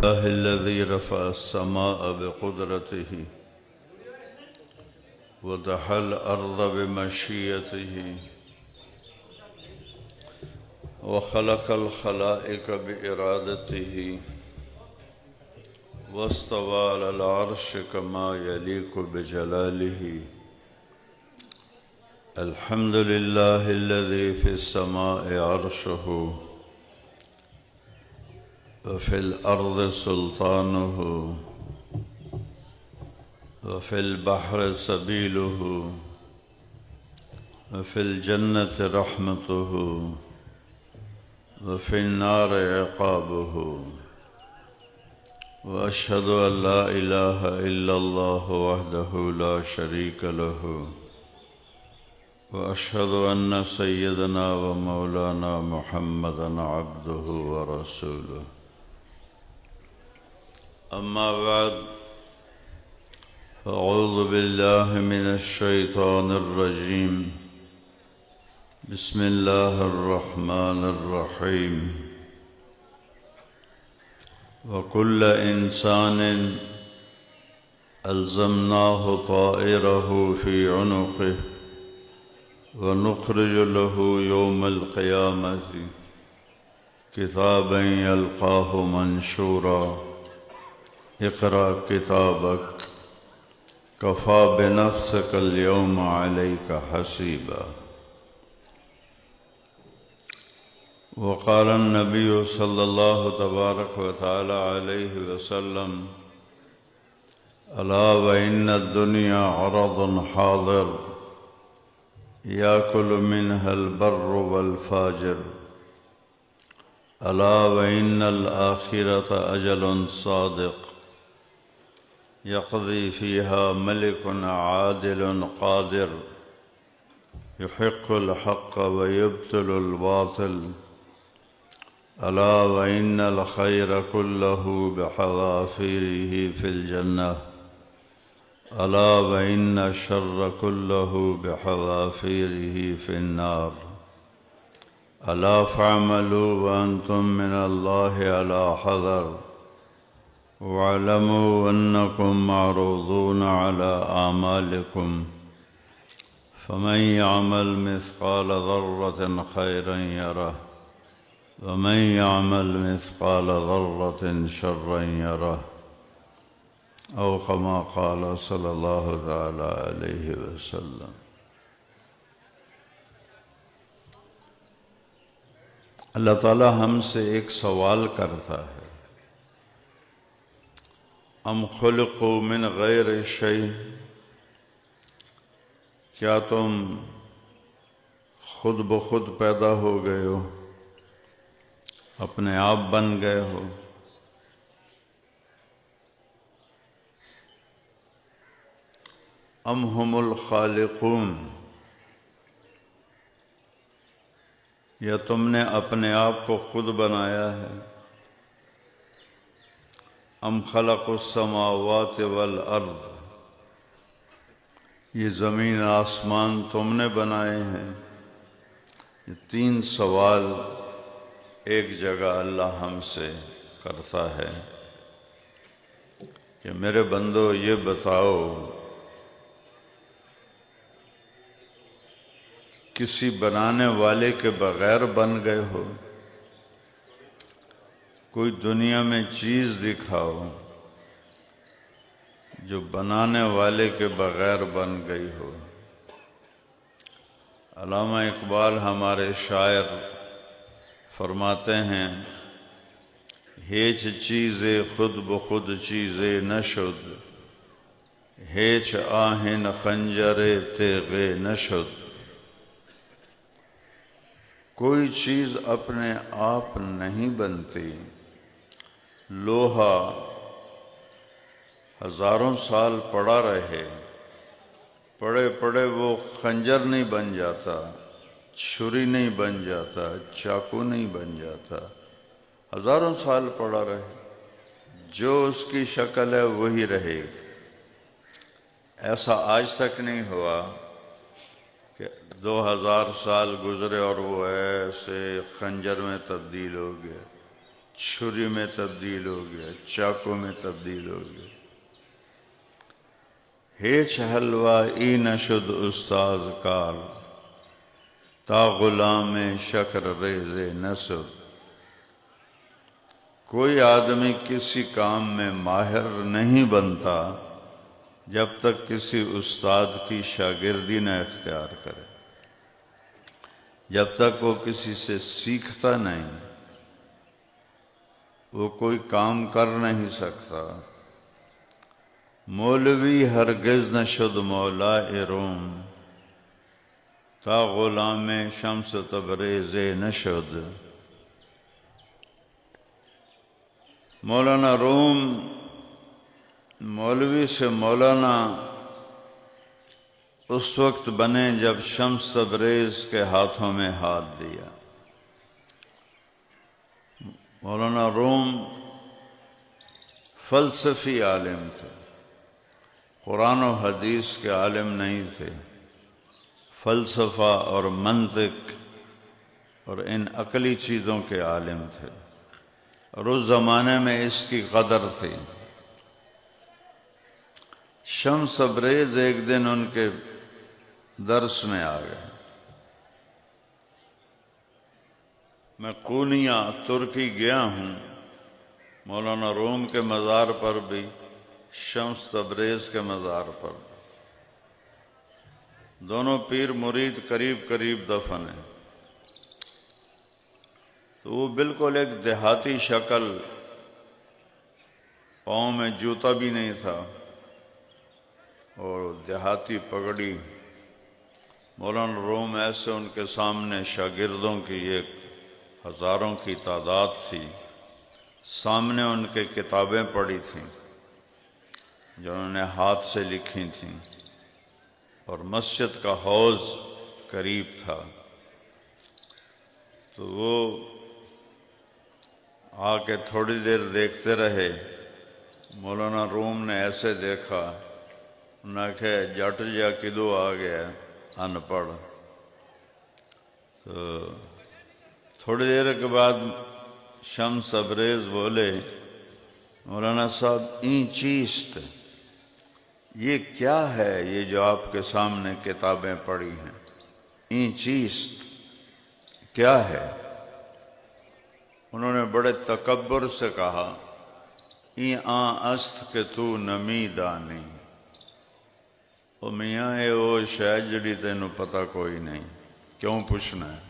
الله الذي رفع السماء بقدرته ودحى الأرض بمشيئته وخلق الخلائق بإرادته واستوى على العرش كما يليق بجلاله. الحمد لله الذي في السماء عرشه وفي الأرض سلطانه وفي البحر سبيله وفي الجنة رحمته وفي النار عقابه. وأشهد أن لا إله إلا الله وحده لا شريك له وأشهد أن سيدنا ومولانا محمدًا عبده ورسوله. أما بعد، فأعوذ بالله من الشيطان الرجيم. بسم الله الرحمن الرحيم. وكل إنسان ألزمناه طائره في عنقه ونخرج له يوم القيامة كتابا يلقاه منشورا. اقرأ كتابك كفى بنفسك اليوم عليك حسيبا. وقال النبي صلى الله تبارك وتعالى عليه وسلم: ألا وإن الدنيا عرض حاضر يأكل منها البر والفاجر. ألا وإن الآخرة أجل صادق يقضي فيها ملك عادل قادر يحق الحق ويبطل الباطل. ألا وإن الخير كله بحذافيره في الجنة. ألا وإن الشر كله بحذافيره في النار. ألا فاعملوا وأنتم من الله على حذر واعلموا أنكم معروضون على أعمالكم. فمن يعمل مثقال ذرة خيرا يره ومن يعمل مثقال ذرة شرا يره، أو كما قال صلی اللہ تعالی علیہ وسلم. اللہ تعالی ہم سے ایک سوال کرتا ہے: ام خلقوا من غیر شیء، کیا تم خود بخود پیدا ہو گئے ہو، اپنے آپ بن گئے ہو؟ ام ہم الخالقون، یا تم نے اپنے آپ کو خود بنایا ہے؟ ام خلق السماوات والارض، یہ زمین آسمان تم نے بنائے ہیں؟ یہ تین سوال ایک جگہ اللہ ہم سے کرتا ہے کہ میرے بندو یہ بتاؤ، کسی بنانے والے کے بغیر بن گئے ہو؟ کوئی دنیا میں چیز دکھاؤ جو بنانے والے کے بغیر بن گئی ہو۔ علامہ اقبال ہمارے شاعر فرماتے ہیں: ہیچ چیزے خود بخود چیزے نشد، ہیچ آہن خنجر تیغے نشد۔ کوئی چیز اپنے آپ نہیں بنتی، لوہا ہزاروں سال پڑا رہے، پڑے پڑے وہ خنجر نہیں بن جاتا، چھری نہیں بن جاتا، چاقو نہیں بن جاتا، ہزاروں سال پڑا رہے، جو اس کی شکل ہے وہی رہے گی۔ ایسا آج تک نہیں ہوا کہ 2000 سال گزرے اور وہ ایسے خنجر میں تبدیل ہو گیا۔ چھری میں تبدیل ہو گیا، چاقو میں تبدیل ہو گیا۔ ہیچ حلوہ ای نشد استاد کار، تا غلام شکر ریز نسد۔ کوئی آدمی کسی کام میں ماہر نہیں بنتا جب تک کسی استاد کی شاگردی نہ اختیار کرے، جب تک وہ کسی سے سیکھتا نہیں وہ کوئی کام کر نہیں سکتا۔ مولوی ہرگز نہ شد مولا روم، تا غلام شمس تبریز نشد۔ مولانا روم مولوی سے مولانا اس وقت بنے جب شمس تبریز کے ہاتھوں میں ہاتھ دیا۔ مولانا روم فلسفی عالم تھے، قرآن و حدیث کے عالم نہیں تھے، فلسفہ اور منطق اور ان عقلی چیزوں کے عالم تھے، اور اس زمانے میں اس کی قدر تھی۔ شمس تبریز ایک دن ان کے درس میں آ گئے۔ میں قونیہ ترکی گیا ہوں، مولانا روم کے مزار پر بھی، شمس تبریز کے مزار پر بھی۔ دونوں پیر مرید قریب قریب دفن ہیں۔ تو وہ بالکل ایک دیہاتی شکل، پاؤں میں جوتا بھی نہیں تھا اور دیہاتی پگڑی۔ مولانا روم ایسے ان کے سامنے شاگردوں کی ایک ہزاروں کی تعداد تھی، سامنے ان کے کتابیں پڑھی تھیں جو انہوں نے ہاتھ سے لکھی تھیں، اور مسجد کا حوض قریب تھا۔ تو وہ آ کے تھوڑی دیر دیکھتے رہے۔ مولانا روم نے ایسے دیکھا، انہوں نے کہا جٹ جا کدو آ گیا ان پڑھ۔ تو تھوڑی دیر کے بعد شمس تبریز بولے، مولانا صاحب این چیست، یہ کیا ہے یہ جو آپ کے سامنے کتابیں پڑھی ہیں، این چیست کیا ہے؟ انہوں نے بڑے تکبر سے کہا، این آن است کہ تو نمی دانی، او میاں اے وہ شاید جڑی تینوں پتہ کوئی نہیں، کیوں پوچھنا ہے؟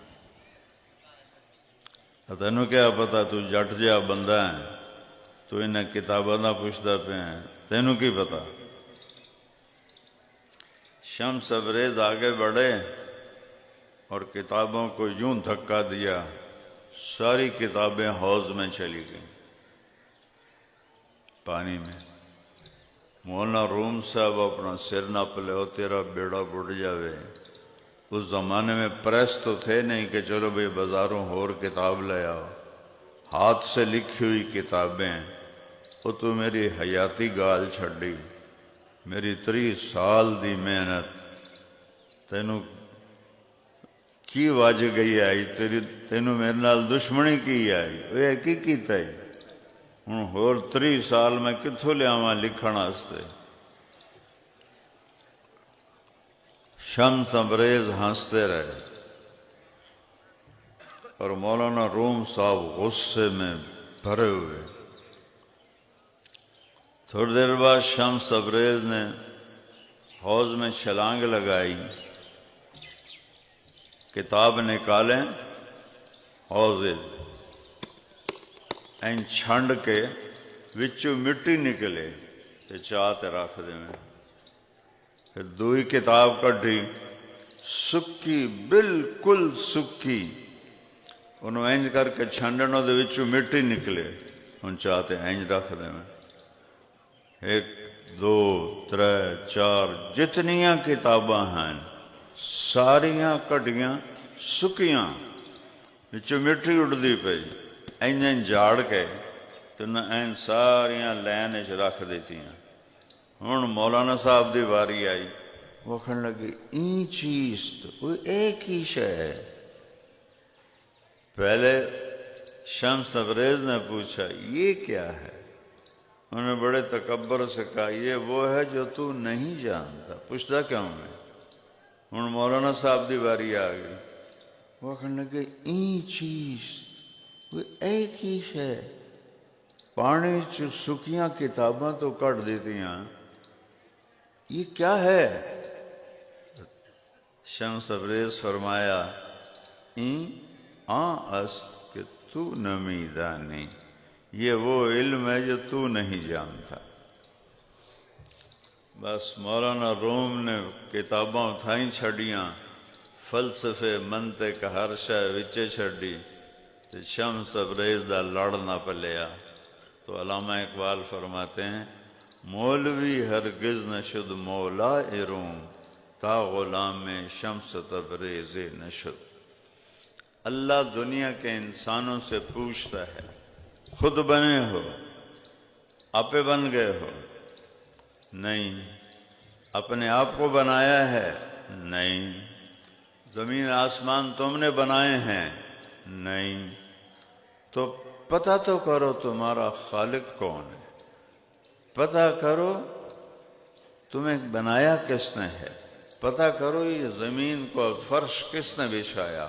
تینوں کیا پتا، تو جٹ جہا بندہ ہے، تو انہیں کتاباں دا پوچھتا پہ ہیں، تینوں کی پتا؟ شمس تبریز آگے بڑھے اور کتابوں کو یوں دھکا دیا، ساری کتابیں حوض میں چلی گئیں، پانی میں۔ مولانا روم صاحب اپنا سر نپ لے، او تیرا بیڑا بڑھ جاوے۔ اس زمانے میں پریس تو تھے نہیں کہ چلو بھئی بازاروں اور کتاب لے آؤ، ہاتھ سے لکھی ہوئی کتابیں۔ وہ تو میری حیاتی گال چھڑی، میری 30 سال دی محنت تینوں کی واج گئی آئی، تینوں میرے نال دشمنی کی آئی، وہ کی کیتا ہے ہوں اور 30 سال میں کتھوں لیاواں لکھن واسطے۔ شمس تبریز ہنستے رہے اور مولانا روم صاحب غصے میں بھرے ہوئے۔ تھوڑی دیر بعد شمس تبریز نے حوض میں چھلانگ لگائی، کتاب نکالیں حوض این چھنڈ کے وچوں مٹی نکلے تے چاہ تے رکھ دے میں، پھر دوئی کتاب کڈھی، سکی بالکل سکی، انہوں اینج کر کے چھنڈنوں دے وچوں مٹی نکلے، ان چاہ تے اینج رکھ دے میں۔ 1 2 3 4 جتنیاں کتاباں ہیں ساریاں کڈیاں سکیاں، وچوں مٹی اڑدی پئی، این جاڑ کے تو این ساریاں لین وچ رکھ دیتیاں۔ ہن مولانا صاحب دی واری آئی، وہ کہنے لگے این چیز تو ایک ہی شے ہے۔ پہلے شمس تبریز نے پوچھا یہ کیا ہے؟ انہوں نے بڑے تکبر سے کہا یہ وہ ہے جو تو نہیں جانتا، پوچھتا کیوں میں؟ ہوں مولانا صاحب دی باری آ گئی، وہ کہنے لگے این چیز کوئی اے چیز ہے پانی چ سکیاں کتاباں تو کٹ دیتیاں، یہ کیا ہے؟ شمس تبریز فرمایا این است کہ تو نمیدہ نہیں، یہ وہ علم ہے جو تو نہیں جانتا۔ بس مولانا روم نے کتاباں اتھائیں چھڑیاں، فلسفے منطق ہر شے وچے چھڑی، تو شمس تبریز دا لڑ نہ پلیا۔ تو علامہ اقبال فرماتے ہیں مولوی ہرگز نہ شد مولا روم، تا غلام شمس تبریز نہ شد۔ اللہ دنیا کے انسانوں سے پوچھتا ہے خود بنے ہو، آپے بن گئے ہو؟ نہیں۔ اپنے آپ کو بنایا ہے؟ نہیں۔ زمین آسمان تم نے بنائے ہیں؟ نہیں۔ تو پتہ تو کرو تمہارا خالق کون ہے، پتہ کرو تمہیں بنایا کس نے ہے، پتہ کرو یہ زمین کو فرش کس نے بچھایا،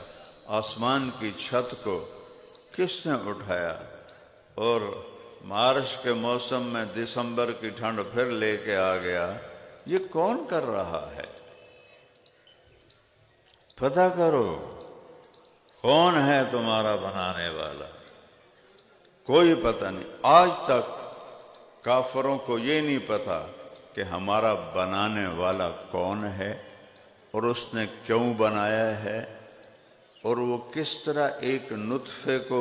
آسمان کی چھت کو کس نے اٹھایا، اور مارچ کے موسم میں دسمبر کی ٹھنڈ پھر لے کے آ گیا، یہ کون کر رہا ہے؟ پتہ کرو کون ہے تمہارا بنانے والا؟ کوئی پتہ نہیں۔ آج تک کافروں کو یہ نہیں پتا کہ ہمارا بنانے والا کون ہے اور اس نے کیوں بنایا ہے، اور وہ کس طرح ایک نطفے کو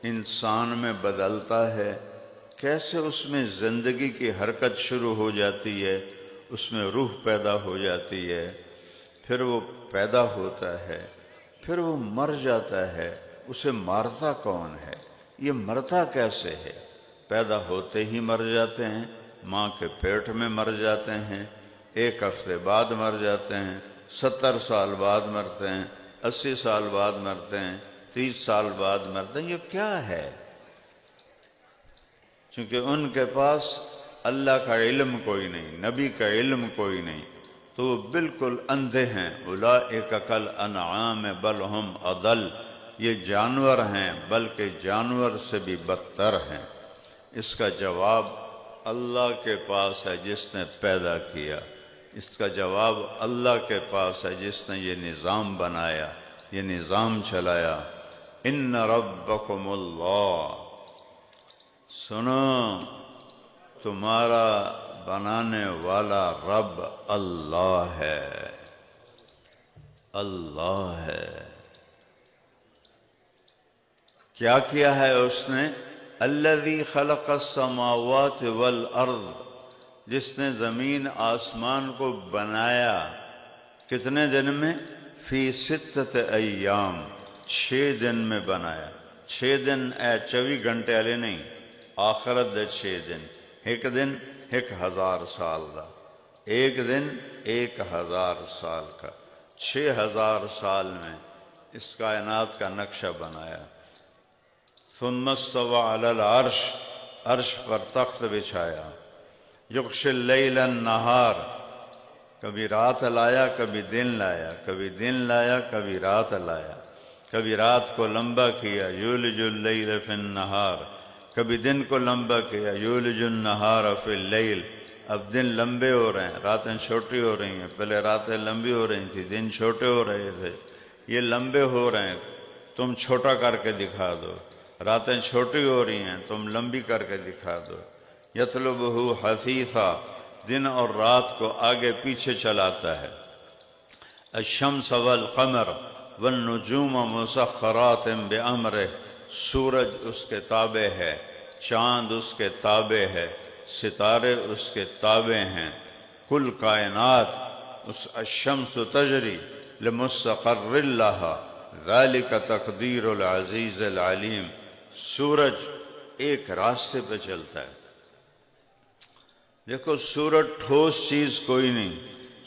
انسان میں بدلتا ہے، کیسے اس میں زندگی کی حرکت شروع ہو جاتی ہے، اس میں روح پیدا ہو جاتی ہے، پھر وہ پیدا ہوتا ہے، پھر وہ مر جاتا ہے، اسے مارتا کون ہے، یہ مرتا کیسے ہے؟ پیدا ہوتے ہی مر جاتے ہیں، ماں کے پیٹ میں مر جاتے ہیں، 1 ہفتے بعد مر جاتے ہیں، 70 سال بعد مرتے ہیں، 80 سال بعد مرتے ہیں، 30 سال بعد مرتے ہیں، یہ کیا ہے؟ چونکہ ان کے پاس اللہ کا علم کوئی نہیں، نبی کا علم کوئی نہیں، تو وہ بالکل اندھے ہیں۔ اولئک کالانعام بل ہم اضل، یہ جانور ہیں بلکہ جانور سے بھی بدتر ہیں۔ اس کا جواب اللہ کے پاس ہے جس نے پیدا کیا، اس کا جواب اللہ کے پاس ہے جس نے یہ نظام بنایا، یہ نظام چلایا۔ ان ربکم اللہ، سنو تمہارا بنانے والا رب اللہ ہے، اللہ ہے۔ کیا کیا ہے اس نے؟ الذی خلق السماوات والارض، جس نے زمین آسمان کو بنایا کتنے دن میں؟ فی 6 ایام، 6 دن میں بنایا۔ 6 دن 24 گھنٹے والے نہیں، آخرت دے 6 دن، ایک دن 1000 سال دا، ایک دن 1000 سال کا، 6000 سال میں اس کائنات کا نقشہ بنایا۔ ثم استوى علی العرش، عرش پر تخت بچھایا۔ یغشی اللیل النہار، کبھی رات لایا کبھی دن لایا، کبھی دن لایا کبھی رات لایا، کبھی رات کو لمبا کیا یولج اللیل فی النہار، کبھی دن کو لمبا کیا یولج النہار فی اللیل۔ اب دن لمبے ہو رہے ہیں، راتیں چھوٹی ہو رہی ہیں، پہلے راتیں لمبی ہو رہی تھیں، دن چھوٹے ہو رہے تھے، یہ لمبے ہو رہے ہیں، تم چھوٹا کر کے دکھا دو، راتیں چھوٹی ہو رہی ہیں، تم لمبی کر کے دکھا دو۔ یطلبہ حثیثا، دن اور رات کو آگے پیچھے چلاتا ہے۔ الشمس والقمر والنجوم مسخرات بامرہ، سورج اس کے تابع ہے، چاند اس کے تابع ہے، ستارے اس کے تابع ہیں، کل کائنات اس الشمس تجری لمستقر لہا ذالک تقدیر العزیز العلیم۔ سورج ایک راستے پہ چلتا ہے۔ دیکھو سورج ٹھوس چیز کوئی نہیں،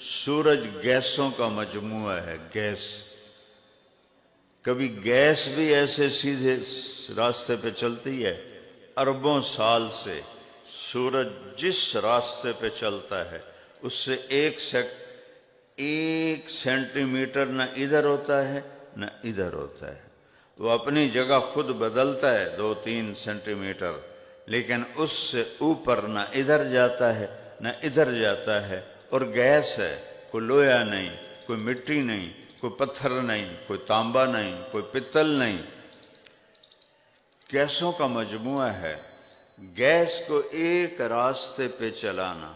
سورج گیسوں کا مجموعہ ہے، گیس۔ کبھی گیس بھی ایسے سیدھے راستے پہ چلتی ہے، اربوں سال سے سورج جس راستے پہ چلتا ہے اس سے ایک سینٹی میٹر نہ ادھر ہوتا ہے نہ ادھر ہوتا ہے، وہ اپنی جگہ خود بدلتا ہے 2-3 سینٹی میٹر، لیکن اس سے اوپر نہ ادھر جاتا ہے نہ ادھر جاتا ہے، اور گیس ہے، کوئی لوہا نہیں، کوئی مٹی نہیں، کوئی پتھر نہیں، کوئی تانبا نہیں، کوئی پتل نہیں، گیسوں کا مجموعہ ہے۔ گیس کو ایک راستے پہ چلانا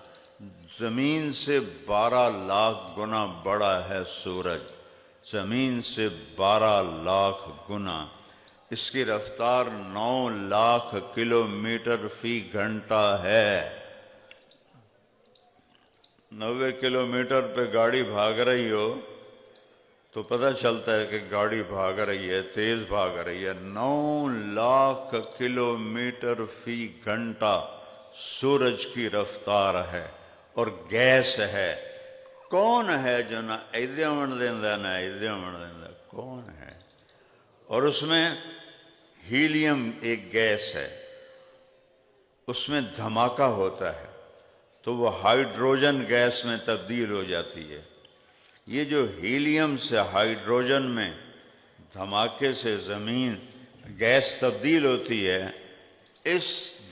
زمین سے 12 لاکھ گنا بڑا ہے سورج، زمین سے 12 لاکھ گنا، اس کی رفتار 9 لاکھ کلومیٹر فی گھنٹہ ہے۔ 90 کلومیٹر پہ گاڑی بھاگ رہی ہو تو پتہ چلتا ہے کہ گاڑی بھاگ رہی ہے، تیز بھاگ رہی ہے۔ 9 لاکھ کلومیٹر فی گھنٹہ سورج کی رفتار ہے، اور گیس ہے۔ کون ہے جو نہ ایدے من دیندہ نہ ایدے من دیندہ؟ کون ہے؟ اور اس میں ہیلیم ایک گیس ہے، اس میں دھماکہ ہوتا ہے تو وہ ہائیڈروجن گیس میں تبدیل ہو جاتی ہے۔ یہ جو ہیلیم سے ہائیڈروجن میں دھماکے سے زمین گیس تبدیل ہوتی ہے، اس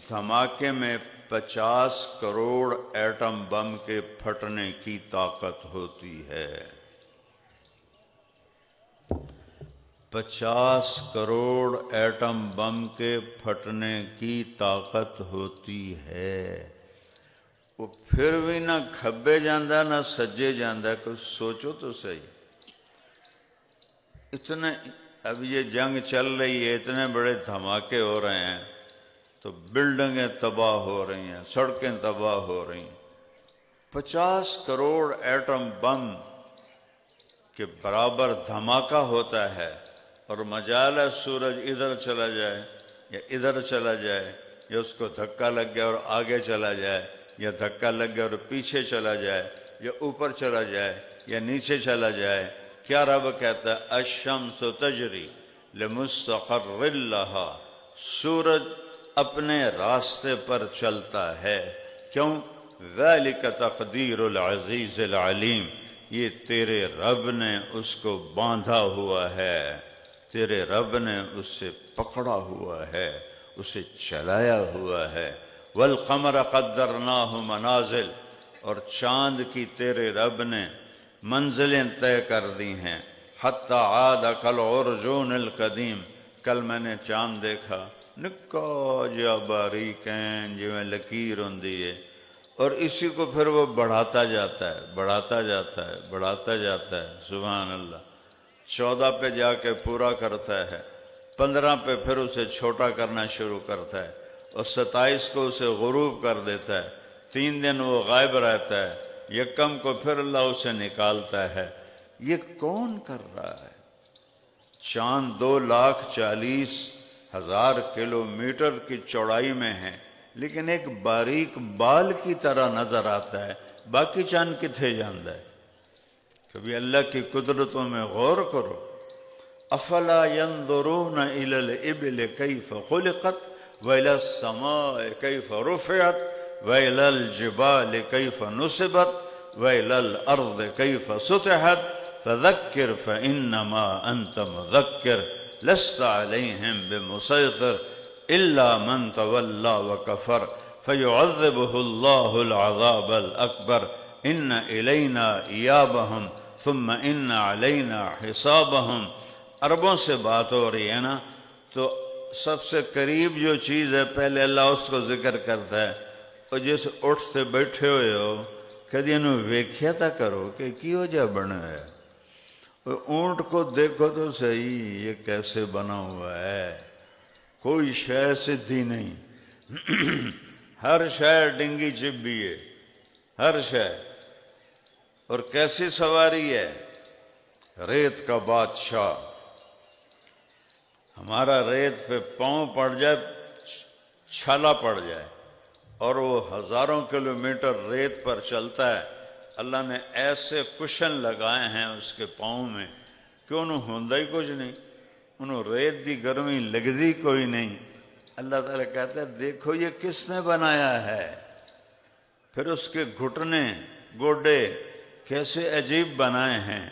دھماکے میں 50 کروڑ ایٹم بم کے پھٹنے کی طاقت ہوتی ہے۔ 50 کروڑ ایٹم بم کے پھٹنے کی طاقت ہوتی ہے۔ وہ پھر بھی نہ کھبے جاندہ نہ سجے جاندہ، کچھ سوچو تو صحیح۔ اتنے اب یہ جنگ چل رہی ہے، اتنے بڑے دھماکے ہو رہے ہیں تو بلڈنگیں تباہ ہو رہی ہیں، سڑکیں تباہ ہو رہی ہیں۔ 50 کروڑ ایٹم بم کے برابر دھماکہ ہوتا ہے، اور مجال ہے سورج ادھر چلا جائے یا ادھر چلا جائے، یا اس کو دھکا لگ گیا اور آگے چلا جائے، یا دھکا لگ گیا اور پیچھے چلا جائے، یا اوپر چلا جائے یا نیچے چلا جائے۔ کیا رب کہتا ہے؟ الشمس تجری لمستقر لہا، سورج اپنے راستے پر چلتا ہے۔ کیوں؟ ذالک تقدیر العزیز العلیم، یہ تیرے رب نے اس کو باندھا ہوا ہے، تیرے رب نے اس سے پکڑا ہوا ہے، اسے چلایا ہوا ہے۔ والقمر قدرناہ منازل، اور چاند کی تیرے رب نے منزلیں طے کر دی ہیں۔ حتی عاد کالعرجون القدیم، کل میں نے چاند دیکھا، نکا جا باریکین جو میں لکیر ہوندی ہے، اور اسی کو پھر وہ بڑھاتا جاتا ہے، بڑھاتا جاتا ہے، بڑھاتا جاتا ہے۔ سبحان اللہ۔ 14 پہ جا کے پورا کرتا ہے، 15 پہ پھر اسے چھوٹا کرنا شروع کرتا ہے، اور 27 کو اسے غروب کر دیتا ہے۔ 3 دن وہ غائب رہتا ہے، یکم کو پھر اللہ اسے نکالتا ہے۔ یہ کون کر رہا ہے؟ چاند 2,40,000 کلومیٹر کی چوڑائی میں ہے، لیکن ایک باریک بال کی طرح نظر آتا ہے، باقی چاند کتھے جاندہ ہے؟ کبھی اللہ کی قدرتوں میں غور کرو۔ افلا ينظرون الى الابل كيف خلقت والى السماء كيف رفعت والى الجبال كيف نصبت والى الارض كيف سطحت فذكر فانما انت مذكر لست عليهم بمسيطر الا من تولى وكفر فيعذبه الله العذاب الاكبر ان الينا ايابهم ثم ان علينا حسابهم۔ عربوں سے بات ہو رہی ہے نا، تو سب سے قریب جو چیز ہے پہلے اللہ اس کو ذکر کرتا ہے۔ اور جس اٹھتے بیٹھے ہوئے ہو، کدی انہوں ویکھیا تا کرو کہ کیوں جا بنا ہے؟ اونٹ کو دیکھو تو صحیح، یہ کیسے بنا ہوا ہے؟ کوئی شے سدھی نہیں، ہر شے ڈنگی چبی ہے، ہر شے۔ اور کیسی سواری ہے؟ ریت کا بادشاہ۔ ہمارا ریت پہ پاؤں پڑ جائے، چھالا پڑ جائے، اور وہ ہزاروں کلومیٹر ریت پر چلتا ہے۔ اللہ نے ایسے کشن لگائے ہیں اس کے پاؤں میں کہ انہوں ہوندہ ہی کچھ نہیں۔ انہوں ریت دی گرمی لگدی کوئی نہیں. اللہ تعالیٰ کہتا ہے دیکھو یہ کس نے بنایا ہے. پھر اس کے گھٹنے گوڈے کیسے عجیب بنائے ہیں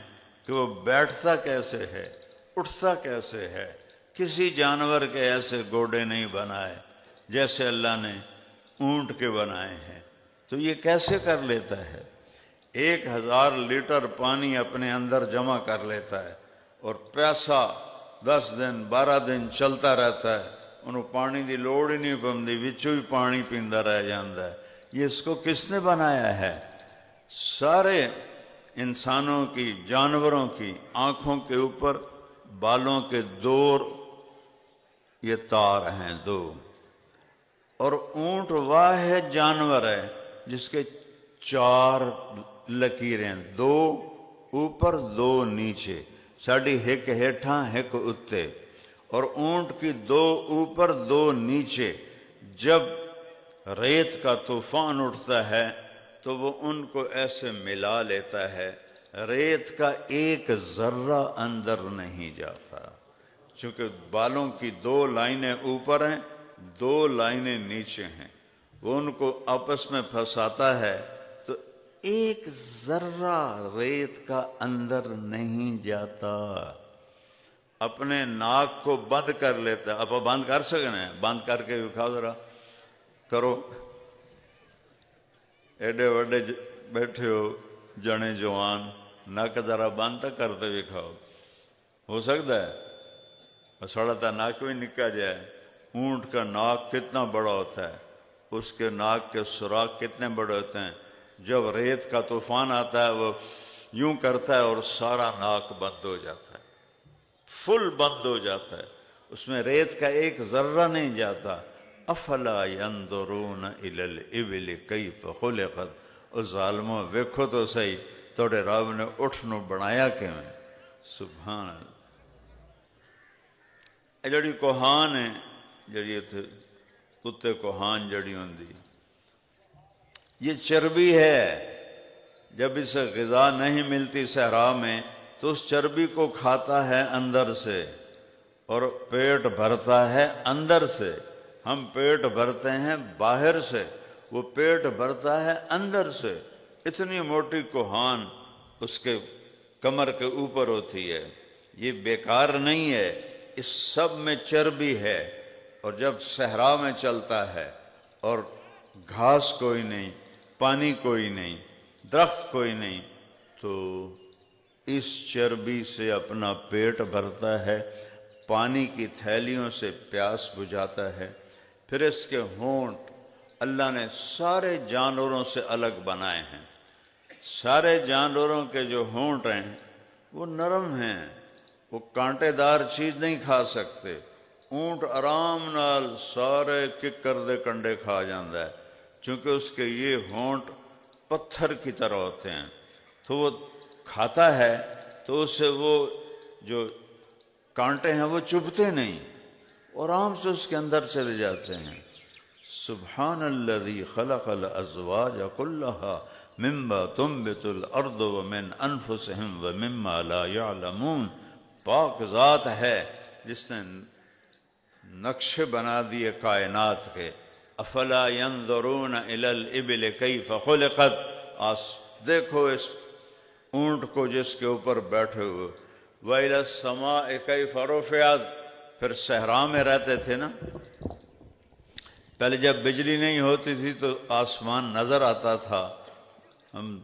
کہ وہ بیٹھتا کیسے ہے، اٹھتا کیسے ہے. کسی جانور کے ایسے گوڈے نہیں بنائے جیسے اللہ نے اونٹ کے بنائے ہیں. تو یہ کیسے کر لیتا ہے؟ 1000 لیٹر پانی اپنے اندر جمع کر لیتا ہے اور پیاسا 10 دن 12 دن چلتا رہتا ہے. انہوں پانی دی لوڑ ہی نہیں پندی، وچوں ہی پانی پیندا رہ جاندا ہے. یہ اس کو کس نے بنایا ہے؟ سارے انسانوں کی، جانوروں کی آنکھوں کے اوپر بالوں کے 2 یہ تار ہیں 2. اور اونٹ واحد جانور ہے جس کے 4 لکیریں، 2 اوپر 2 نیچے، ساڑی ایک ہیٹھاں ایک اتے. اور اونٹ کی 2 اوپر 2 نیچے. جب ریت کا طوفان اٹھتا ہے تو وہ ان کو ایسے ملا لیتا ہے، ریت کا ایک ذرہ اندر نہیں جاتا. چونکہ بالوں کی 2 لائنیں اوپر ہیں، 2 لائنیں نیچے ہیں، وہ ان کو آپس میں پھنساتا ہے تو ایک ذرہ ریت کا اندر نہیں جاتا. اپنے ناک کو بند کر لیتا ہے. آپ بند کر سکتے ہیں؟ بند کر کے دکھاؤ ذرا، کرو. ایڈے وڈے بیٹھے ہو جنے جوان، ناک ذرا بند تک کرتے دکھاؤ. ہو سکتا ہے؟ سڑا تھا ناک بھی نکا جائے. اونٹ کا ناک کتنا بڑا ہوتا ہے، اس کے ناک کے سوراخ کتنے بڑے ہوتے ہیں. جب ریت کا طوفان آتا ہے وہ یوں کرتا ہے اور سارا ناک بند ہو جاتا ہے، فل بند ہو جاتا ہے، اس میں ریت کا ایک ذرہ نہیں جاتا. افلا ينظرون الى الابل کیف خلقت. اس ظالموں ویکھو تو صحیح توڑے رب نے اٹھ نو بنایا کیویں. سبحان اللہ. اے جڑی کوہان ہے، جڑی کتے کوہان جڑی ہوندی، یہ چربی ہے. جب اسے غذا نہیں ملتی صحرا میں تو اس چربی کو کھاتا ہے اندر سے اور پیٹ بھرتا ہے اندر سے. ہم پیٹ بھرتے ہیں باہر سے، وہ پیٹ بھرتا ہے اندر سے. اتنی موٹی کوہان اس کے کمر کے اوپر ہوتی ہے. یہ بیکار نہیں ہے، اس سب میں چربی ہے. اور جب صحرا میں چلتا ہے اور گھاس کوئی نہیں، پانی کوئی نہیں، درخت کوئی نہیں، تو اس چربی سے اپنا پیٹ بھرتا ہے، پانی کی تھیلیوں سے پیاس بجھاتا ہے. پھر اس کے ہونٹ اللہ نے سارے جانوروں سے الگ بنائے ہیں. سارے جانوروں کے جو ہونٹ ہیں وہ نرم ہیں، وہ کانٹے دار چیز نہیں کھا سکتے. اونٹ آرام نال سارے ککر دے کنڈے کھا جاندہ ہے، چونکہ اس کے یہ ہونٹ پتھر کی طرح ہوتے ہیں. تو وہ کھاتا ہے تو اسے وہ جو کانٹے ہیں وہ چبھتے نہیں، آرام سے اس کے اندر چلے جاتے ہیں. سبحان الذی خلق الازواج کلھا مما تنبت الارض ومن انفسهم ومما لا يعلمون. پاک ذات ہے جس نے نقشے بنا دیے کائنات کے. افلا ينظرون الى الابل کیف خلقت. دیکھو اس اونٹ کو جس کے اوپر بیٹھے ہوئے. وَإِلَى السَّمَاءِ كَيْفَ رُفِعَتْ. پھر صحرا میں رہتے تھے نا، پہلے جب بجلی نہیں ہوتی تھی تو آسمان نظر آتا تھا. ہم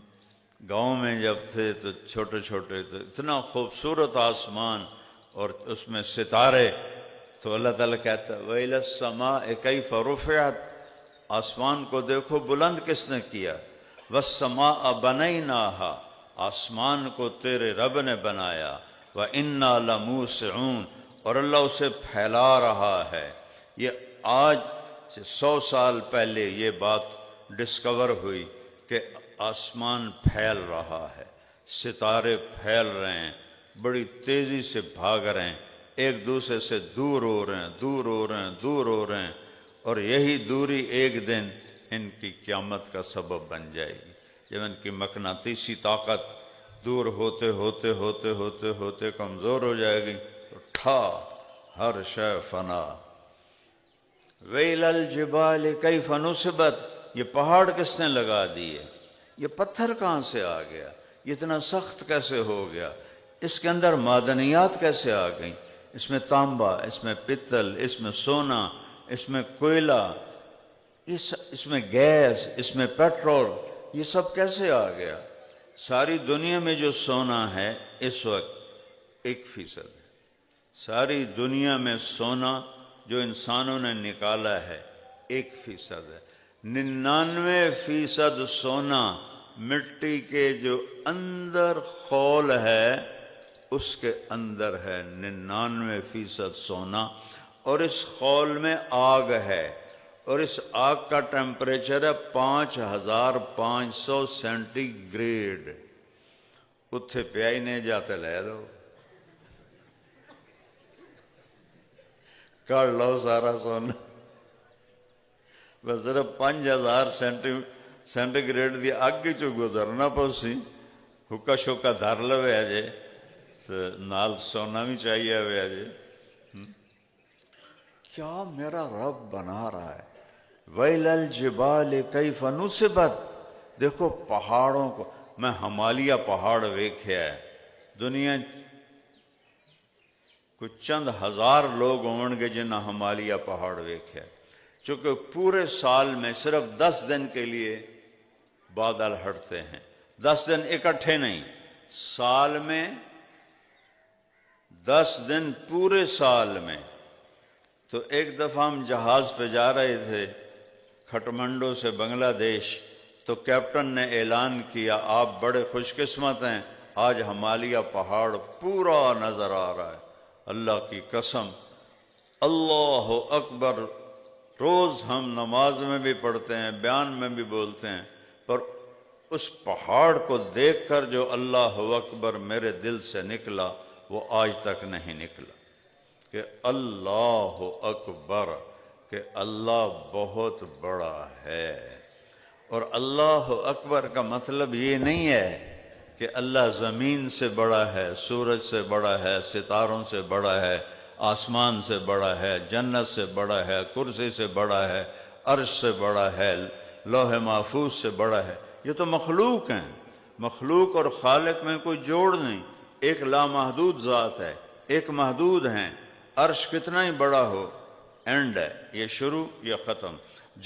گاؤں میں جب تھے تو چھوٹے چھوٹے تو اتنا خوبصورت آسمان اور اس میں ستارے. تو اللہ تعالیٰ کہتا ہے وَإِلَى السَّمَاءِ كَيْفَ رُفِعَتْ. آسمان کو دیکھو بلند کس نے کیا. وَالسَّمَاءَ بَنَيْنَاهَا. آسمان کو تیرے رب نے بنایا. وَإِنَّا لَمُوسِعُونَ. اور اللہ اسے پھیلا رہا ہے. یہ آج سے 100 سال پہلے یہ بات ڈسکور ہوئی کہ آسمان پھیل رہا ہے، ستارے پھیل رہے ہیں، بڑی تیزی سے بھاگ رہے ہیں، ایک دوسرے سے دور ہو رہے ہیں، دور ہو رہے ہیں، دور ہو رہے ہیں. اور یہی دوری ایک دن ان کی قیامت کا سبب بن جائے گی. جب ان کی مقناطیسی طاقت دور ہوتے ہوتے ہوتے ہوتے ہوتے کمزور ہو جائے گی تو ٹھا ہر شے فنا. ویل الجبال کیف نصبت، یہ پہاڑ کس نے لگا دیے؟ یہ پتھر کہاں سے آ گیا؟ یہ اتنا سخت کیسے ہو گیا؟ اس کے اندر معدنیات کیسے آ گئیں؟ اس میں تانبا، اس میں پتل، اس میں سونا، اس میں کوئلہ، اس میں گیس، اس میں پیٹرول، یہ سب کیسے آ گیا؟ ساری دنیا میں جو سونا ہے اس وقت 1% ہے. ساری دنیا میں سونا جو انسانوں نے نکالا ہے 1% ہے. 99% سونا مٹی کے جو اندر خول ہے اس کے اندر ہے. 99% سونا، اور اس خول میں آگ ہے، اور اس آگ کا ٹیمپریچر ہے 5500 سینٹی گریڈ. اتھے پیا ہی نہیں جاتے، لے لو کر لو سارا سونا. بس صرف 5000 سینٹی گریڈ دی اگ چو گزرنا پوسی. حکا شکا دھر لو جے تو نال سونا بھی چاہیے ہوئے جے. کیا میرا رب بنا رہا ہے. ویل الجبال کیف نصبت، دیکھو پہاڑوں کو. میں ہمالیہ پہاڑ ویکھیا ہے. دنیا کچھ چند ہزار لوگ ہون گے جنہاں ہمالیہ پہاڑ ویکھیا ہے. چونکہ پورے سال میں صرف 10 دن کے لیے بادل ہٹتے ہیں. 10 دن اکٹھے نہیں، سال میں 10 دن پورے سال میں. تو ایک دفعہ ہم جہاز پہ جا رہے تھے کھٹمنڈو سے بنگلہ دیش، تو کیپٹن نے اعلان کیا آپ بڑے خوش قسمت ہیں، آج ہمالیہ پہاڑ پورا نظر آ رہا ہے. اللہ کی قسم، اللہ اکبر روز ہم نماز میں بھی پڑھتے ہیں، بیان میں بھی بولتے ہیں، پر اس پہاڑ کو دیکھ کر جو اللہ اکبر میرے دل سے نکلا وہ آج تک نہیں نکلا. کہ اللہ اکبر، کہ اللہ بہت بڑا ہے. اور اللہ اکبر کا مطلب یہ نہیں ہے کہ اللہ زمین سے بڑا ہے، سورج سے بڑا ہے، ستاروں سے بڑا ہے، آسمان سے بڑا ہے، جنت سے بڑا ہے، کرسی سے بڑا ہے، عرش سے بڑا ہے، لوح محفوظ سے بڑا ہے. یہ تو مخلوق ہیں. مخلوق اور خالق میں کوئی جوڑ نہیں. ایک لامحدود ذات ہے، ایک محدود ہیں. عرش کتنا ہی بڑا ہو، اینڈ ہے، یہ شروع یہ ختم.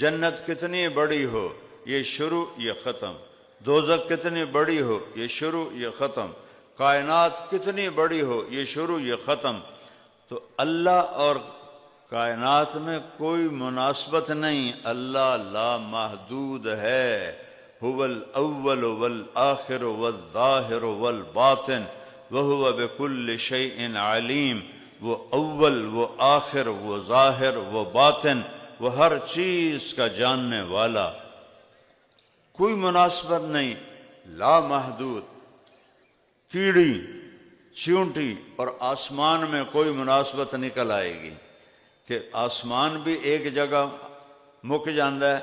جنت کتنی بڑی ہو، یہ شروع یہ ختم. دوزخ کتنی بڑی ہو، یہ شروع یہ ختم. کائنات کتنی بڑی ہو، یہ شروع یہ ختم. تو اللہ اور کائنات میں کوئی مناسبت نہیں. اللہ لا محدود ہے. هو الاول والآخر والظاہر والباطن وهو بكل شيء علیم. وہ اول، وہ آخر، وہ ظاہر، وہ باطن، وہ ہر چیز کا جاننے والا. کوئی مناسبت نہیں، لا محدود. کیڑی چیونٹی اور آسمان میں کوئی مناسبت نکل آئے گی کہ آسمان بھی ایک جگہ مک جاندہ ہے،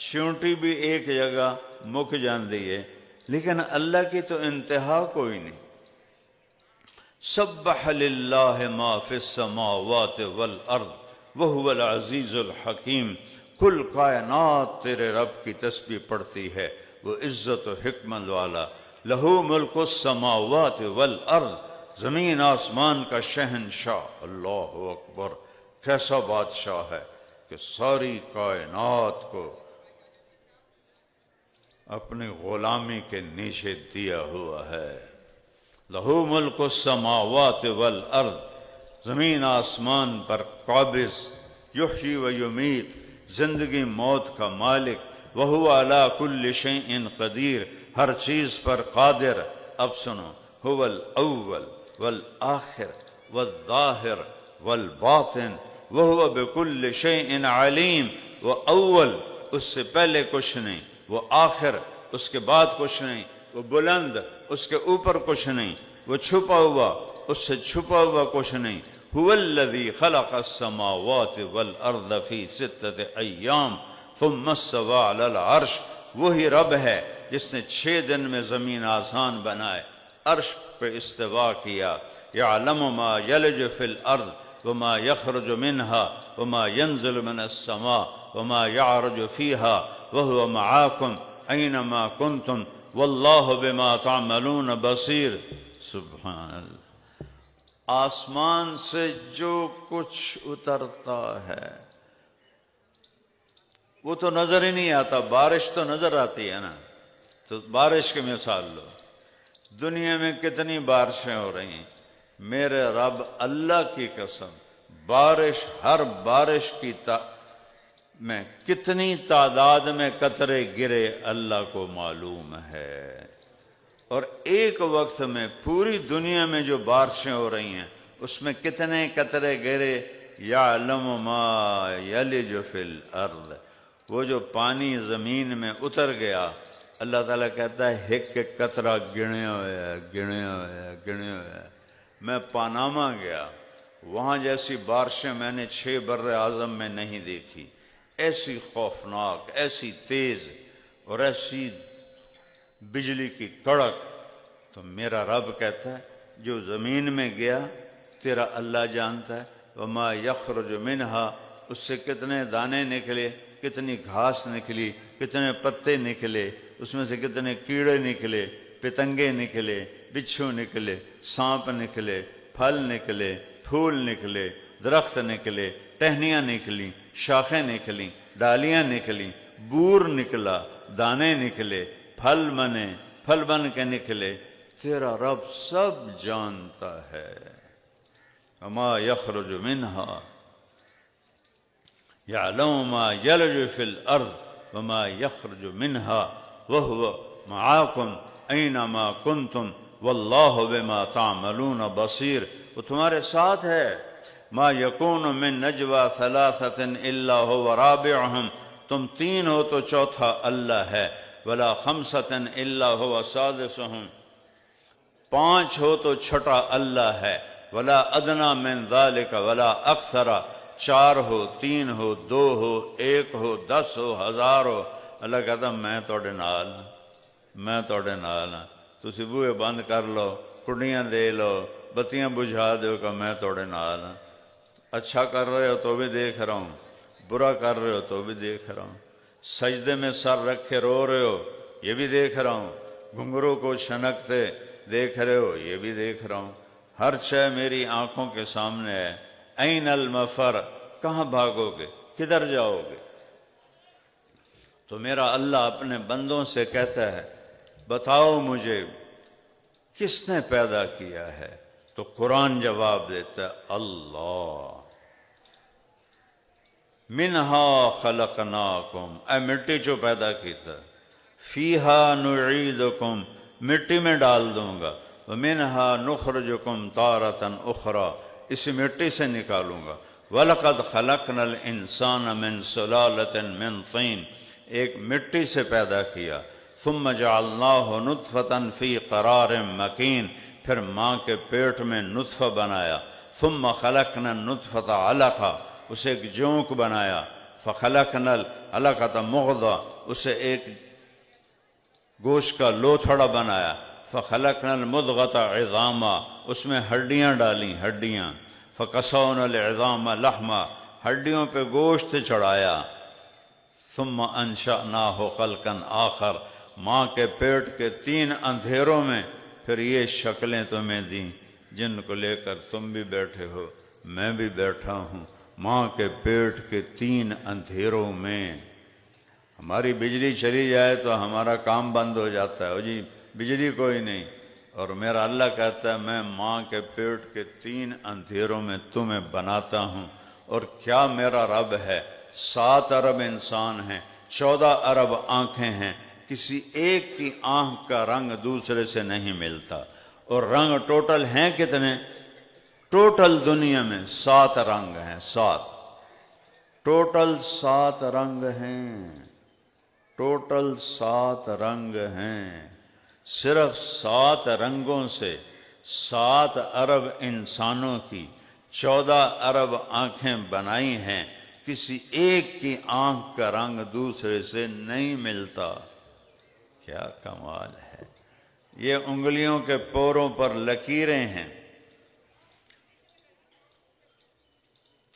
چیونٹی بھی ایک جگہ مک جاندی ہے، لیکن اللہ کی تو انتہا کوئی نہیں. سبح للہ ما فی السماوات والارض وہو العزیز الحکیم. کل کائنات تیرے رب کی تسبیح پڑھتی ہے، وہ عزت و حکمت والا. لہو ملک السماوات والارض، زمین آسمان کا شہنشاہ. اللہ اکبر، کیسا بادشاہ ہے کہ ساری کائنات کو اپنی غلامی کے نیچے دیا ہوا ہے. لہو ملک السماوات والارض، زمین آسمان پر قابض. یحیی و یمیت، زندگی موت کا مالک. وہو علی کل شیء قدیر، ہر چیز پر قادر. اب سنو، هو الاول والآخر والظاہر والباطن وہو بکل شیء علیم. وہ اول، اس سے پہلے کچھ نہیں، وہ آخر، اس کے بعد کچھ نہیں، وہ بلند، اس کے اوپر کچھ نہیں، وہ چھپا ہوا، اس سے چھپا ہوا کچھ نہیں. هو الذی خلق السماوات والارض فی 6 ایام ثم استوى علی العرش. وہی رب ہے جس نے 6 دن میں زمین آسمان بنائے، عرش پہ استوا کیا. یعلم ما یلج فی الارض، وما يخرج منها وما ينزل من السماء وما يعرج فيها وهو معاكم أينما كنتم والله بما تعملون بصير. سبحان اللہ. آسمان سے جو کچھ اترتا ہے وہ تو نظر ہی نہیں آتا. بارش تو نظر آتی ہے نا. تو بارش کی مثال لو. دنیا میں کتنی بارشیں ہو رہی ہیں. میرے رب اللہ کی قسم بارش، ہر بارش کی میں کتنی تعداد میں قطرے گرے اللہ کو معلوم ہے. اور ایک وقت میں پوری دنیا میں جو بارشیں ہو رہی ہیں اس میں کتنے قطرے گرے. یعلم ما یلج فی الارض. وہ جو پانی زمین میں اتر گیا اللہ تعالیٰ کہتا ہے ایک ایک قطرہ گنیا ہوا ہے، گنیا ہوا ہے، گنیا ہوا ہے. میں پاناما گیا، وہاں جیسی بارشیں میں نے 6 بر اعظم میں نہیں دیکھی. ایسی خوفناک، ایسی تیز اور ایسی بجلی کی کڑک. تو میرا رب کہتا ہے جو زمین میں گیا تیرا اللہ جانتا ہے. وما یخرج منہا، اس سے کتنے دانے نکلے، کتنی گھاس نکلی، کتنے پتے نکلے، اس میں سے کتنے کیڑے نکلے، پتنگے نکلے، بچھو نکلے، سانپ نکلے، پھل نکلے، پھول نکلے، درخت نکلے، ٹہنیاں نکلیں، شاخیں نکلیں، ڈالیاں نکلیں، بور نکلا، دانے نکلے، پھل بنے، پھل بن کے نکلے. تیرا رب سب جانتا ہے. وما یخرج منہا یعلم ما یلج فی الارض وما یخرج منہا وہو معاکم اینما کنتم واللہ بما تعملون بصیر. وہ تمہارے ساتھ ہے. ما یکون من نجوى ثلاثة الا هو رابعهم. تم 3 ہو تو چوتھا اللہ ہے. ولا 5 الا هو سادسهم. 5 ہو تو چھٹا اللہ ہے. ولا ادنى من ذلك ولا اکثر. 4 ہو، 3 ہو، 2 ہو، 1 ہو، 10 ہو، 1000 ہو. اللہ کہتا میں توڑے نال، میں توڑے نال. تسی بوئے بند کر لو، کڑیاں دے لو، بتیاں بجھا دو کہ میں توڑے نال. اچھا کر رہے ہو تو بھی دیکھ رہا ہوں، برا کر رہے ہو تو بھی دیکھ رہا ہوں. سجدے میں سر رکھے رو رہے ہو یہ بھی دیکھ رہا ہوں. گھنگروں کو چھنکتے دیکھ رہے ہو یہ بھی دیکھ رہا ہوں. ہر شے میری آنکھوں کے سامنے ہے. این المفر، کہاں بھاگو گے، کدھر جاؤ گے؟ تو میرا اللہ اپنے بندوں سے کہتا ہے بتاؤ مجھے کس نے پیدا کیا ہے؟ تو قرآن جواب دیتا ہے اللہ. منہا خلقناکم، اے مٹی چو پیدا کیتا. فیہا نعیدکم، مٹی میں ڈال دوں گا. ومنہا نخرجکم تارةً اخرى، اسی مٹی سے نکالوں گا. وَلَقَدْ خَلَقْنَا الْإِنسَانَ مِنْ صُلَالَةٍ مِنْ طِينٍ، ایک مٹی سے پیدا کیا. ثُمَّ جَعَلْنَاهُ نُطْفَةً فِي قَرَارٍ مَكِينٍ، پھر ماں کے پیٹ میں نطفہ بنایا. ثُمَّ خَلَقْنَا النُّطْفَةَ عَلَقَةً، اسے ایک جونک بنایا. فَخَلَقْنَا الْعَلَقَةَ مُضْغَةً، اسے ایک گوشت کا لوتھڑا بنایا. فَخَلَقْنَا الْمُضْغَةَ عِظَامًا، اس میں ہڈیاں ڈالیں، ہڈیاں. فَقَسَوْنَا الْعِظَامَ لَحْمًا، ہڈیوں پہ گوشت چڑھایا. ثُمَّ أَنشَأْنَاهُ خَلْقًا آخر، ماں کے پیٹ کے 3 اندھیروں میں پھر یہ شکلیں تمہیں دیں جن کو لے کر تم بھی بیٹھے ہو، میں بھی بیٹھا ہوں. ماں کے پیٹ کے 3 اندھیروں میں. ہماری بجلی چلی جائے تو ہمارا کام بند ہو جاتا ہے، جی بجلی کوئی نہیں. اور میرا اللہ کہتا ہے میں ماں کے پیٹ کے 3 اندھیروں میں تمہیں بناتا ہوں. اور کیا میرا رب ہے، 7 ارب انسان ہیں، 14 ارب آنکھیں ہیں. کسی ایک کی آنکھ کا رنگ دوسرے سے نہیں ملتا. اور رنگ ٹوٹل ہیں کتنے؟ ٹوٹل دنیا میں 7 رنگ ہیں. 7 ٹوٹل 7 رنگ ہیں. ٹوٹل 7 رنگ ہیں. صرف 7 رنگوں سے 7 ارب انسانوں کی 14 ارب آنکھیں بنائی ہیں. کسی ایک کی آنکھ کا رنگ دوسرے سے نہیں ملتا. کیا کمال ہے. یہ انگلیوں کے پوروں پر لکیریں ہیں.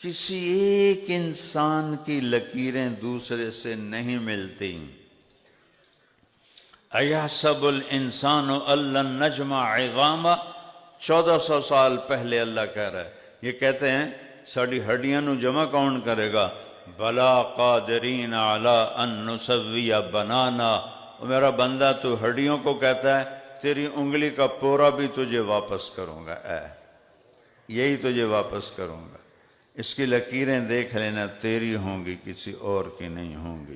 کسی ایک انسان کی لکیریں دوسرے سے نہیں ملتی۔ ایحسب الانسان ان لن نجمع عظاما، 1400 سال پہلے اللہ کہہ رہا ہے، یہ کہتے ہیں ساڑی ہڈیاں نو جمع کون کرے گا؟ بلا قادرین علی ان نسوی بنانا، میرا بندہ تو ہڈیوں کو کہتا ہے تیری انگلی کا پورا بھی تجھے واپس کروں گا، یہی تجھے واپس کروں گا، اس کی لکیریں دیکھ لینا، تیری ہوں گی کسی اور کی نہیں ہوں گی۔